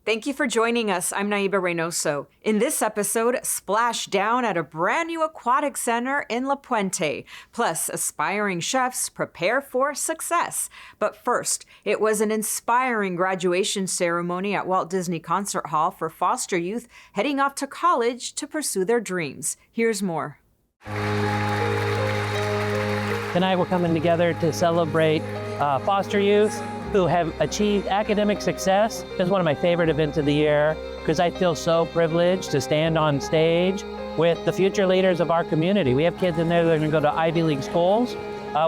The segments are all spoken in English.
Thank you for joining us. I'm Naiba Reynoso. In this episode, splash down at a brand new aquatic center in La Puente. Plus, aspiring chefs prepare for success. But first, it was an inspiring graduation ceremony at Walt Disney Concert Hall for foster youth heading off to college to pursue their dreams. Here's more. Tonight we're coming together to celebrate foster youth who have achieved academic success. It's one of my favorite events of the year because I feel so privileged to stand on stage with the future leaders of our community. We have kids in there that are going to go to Ivy League schools.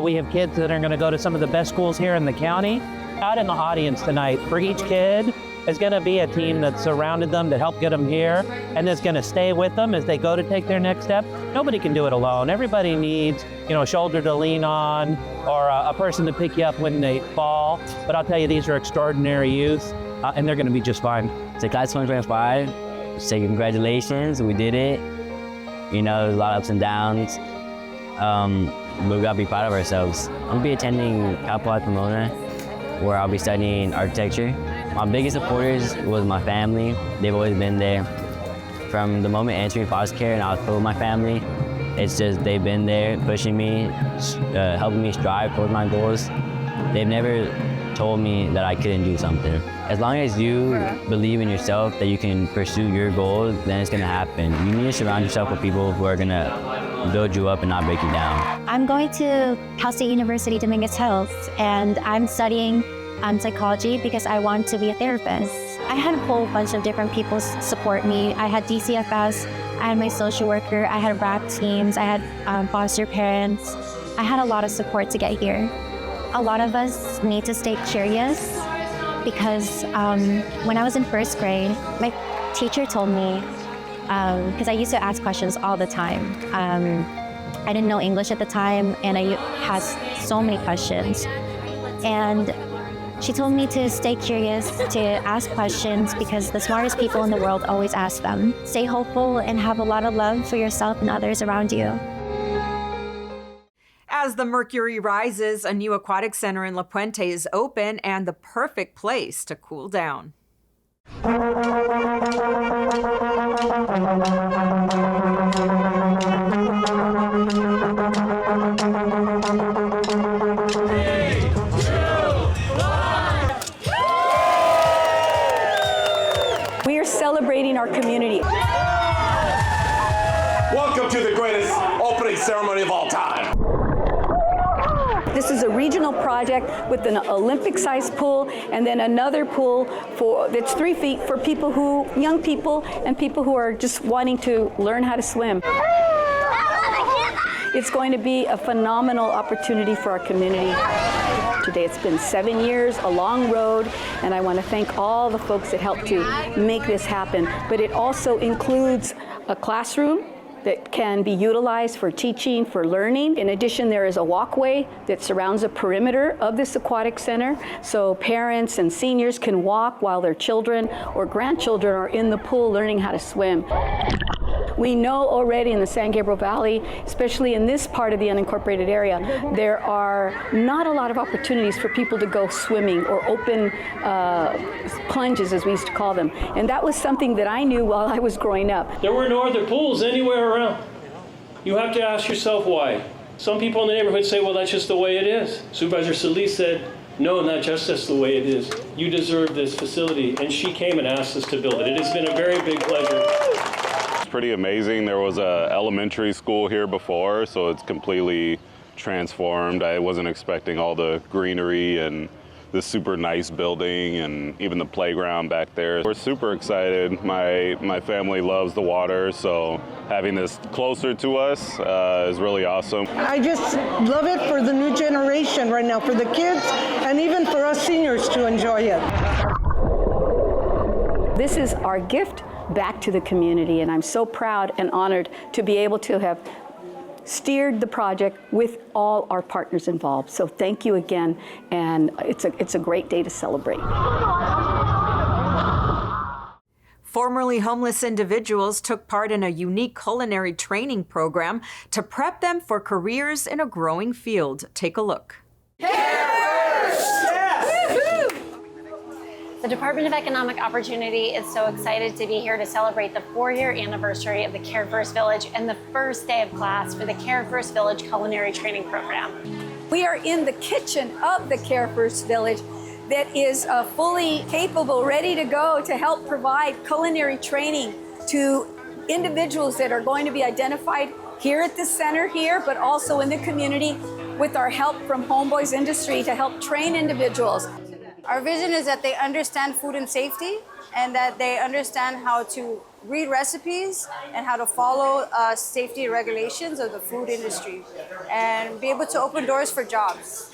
We have kids that are going to go to some of the best schools here in the county. Out in the audience tonight, for each kid, is going to be a team that surrounded them, that helped get them here, and that's going to stay with them as they go to take their next step. Nobody can do it alone. Everybody needs, a shoulder to lean on or a person to pick you up when they fall. But I'll tell you, these are extraordinary youth, and they're going to be just fine. So class 2025, say congratulations, we did it. There's a lot of ups and downs. But we gotta be proud of ourselves. I'll be attending Cal Poly Pomona, where I'll be studying architecture. My biggest supporters was my family. They've always been there. From the moment entering foster care and I was put with my family, it's just they've been there pushing me, helping me strive towards my goals. They've never told me that I couldn't do something. As long as you believe in yourself that you can pursue your goals, then it's gonna happen. You need to surround yourself with people who are gonna build you up and not break you down. I'm going to Cal State University Dominguez Hills, and I'm studying psychology because I want to be a therapist. I had a whole bunch of different people support me. I had DCFS, I had my social worker, I had RAP teams, I had foster parents. I had a lot of support to get here. A lot of us need to stay curious because when I was in first grade, my teacher told me, because I used to ask questions all the time. I didn't know English at the time, and I had so many questions. And she told me to stay curious, to ask questions, because the smartest people in the world always ask them. Stay hopeful and have a lot of love for yourself and others around you. As the mercury rises, a new aquatic center in La Puente is open and the perfect place to cool down. We are celebrating our community. Welcome to the greatest opening ceremony of all time. This is a regional project with an Olympic-sized pool and then another pool that's 3 feet for young people and people who are just wanting to learn how to swim. It's going to be a phenomenal opportunity for our community. Today it's been 7 years, a long road, and I want to thank all the folks that helped to make this happen. But it also includes a classroom that can be utilized for teaching, for learning. In addition, there is a walkway that surrounds a perimeter of this aquatic center, so parents and seniors can walk while their children or grandchildren are in the pool learning how to swim. We know already in the San Gabriel Valley, especially in this part of the unincorporated area, there are not a lot of opportunities for people to go swimming or open plunges, as we used to call them. And that was something that I knew while I was growing up. There were no other pools anywhere around. You have to ask yourself why. Some people in the neighborhood say, well, that's just the way it is. Supervisor Solis said, no, not just that's the way it is. You deserve this facility. And she came and asked us to build it. It has been a very big pleasure. Pretty amazing. There was a elementary school here before, so it's completely transformed. I wasn't expecting all the greenery and this super nice building and even the playground back there. We're super excited. My family loves the water, so having this closer to us is really awesome. I just love it for the new generation right now, for the kids and even for us seniors to enjoy it. This is our gift back to the community, and I'm so proud and honored to be able to have steered the project with all our partners involved. So thank you again, and it's a great day to celebrate. Formerly homeless individuals took part in a unique culinary training program to prep them for careers in a growing field. Take a look. The Department of Economic Opportunity is so excited to be here to celebrate the 4-year anniversary of the Care First Village and the first day of class for the Care First Village Culinary Training Program. We are in the kitchen of the Care First Village that is fully capable, ready to go to help provide culinary training to individuals that are going to be identified here at the center here, but also in the community with our help from Homeboys Industry to help train individuals. Our vision is that they understand food and safety and that they understand how to read recipes and how to follow safety regulations of the food industry and be able to open doors for jobs.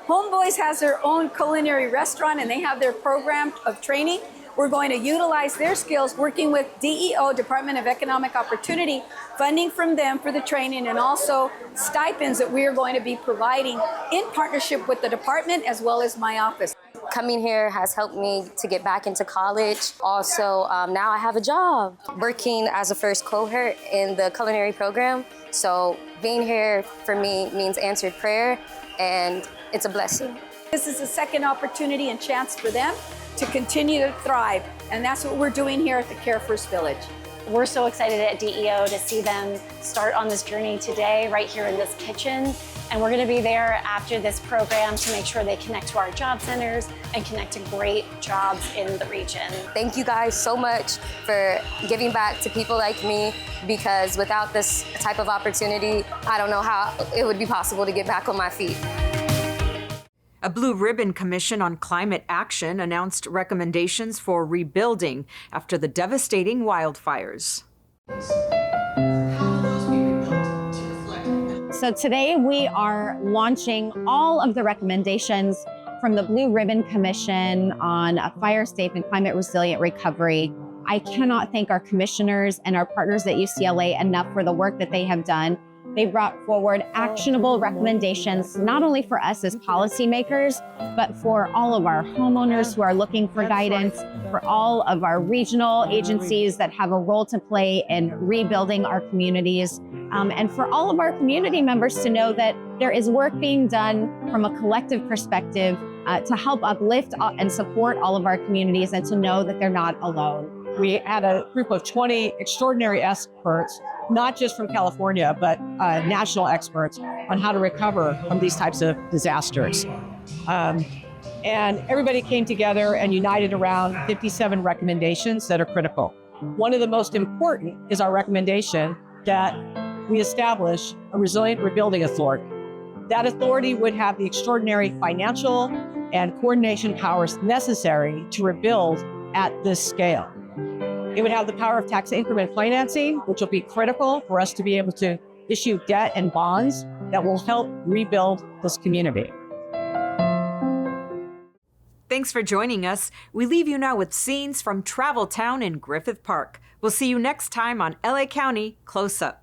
Homeboys has their own culinary restaurant and they have their program of training. We're going to utilize their skills working with DEO, Department of Economic Opportunity, funding from them for the training and also stipends that we are going to be providing in partnership with the department as well as my office. Coming here has helped me to get back into college. Also, now I have a job working as a first cohort in the culinary program. So being here for me means answered prayer, and it's a blessing. This is a second opportunity and chance for them to continue to thrive, and that's what we're doing here at the Care First Village. We're so excited at DEO to see them start on this journey today, right here in this kitchen. And we're gonna be there after this program to make sure they connect to our job centers and connect to great jobs in the region. Thank you guys so much for giving back to people like me, because without this type of opportunity, I don't know how it would be possible to get back on my feet. A Blue Ribbon Commission on Climate Action announced recommendations for rebuilding after the devastating wildfires. So today we are launching all of the recommendations from the Blue Ribbon Commission on a fire-safe and climate-resilient recovery. I cannot thank our commissioners and our partners at UCLA enough for the work that they have done. They brought forward actionable recommendations, not only for us as policymakers, but for all of our homeowners who are looking for guidance, for all of our regional agencies that have a role to play in rebuilding our communities, and for all of our community members to know that there is work being done from a collective perspective to help uplift and support all of our communities and to know that they're not alone. We had a group of 20 extraordinary experts, not just from California, but national experts on how to recover from these types of disasters. And everybody came together and united around 57 recommendations that are critical. One of the most important is our recommendation that we establish a resilient rebuilding authority. That authority would have the extraordinary financial and coordination powers necessary to rebuild at this scale. It would have the power of tax increment financing, which will be critical for us to be able to issue debt and bonds that will help rebuild this community. Thanks for joining us. We leave you now with scenes from Travel Town in Griffith Park. We'll see you next time on LA County Close Up.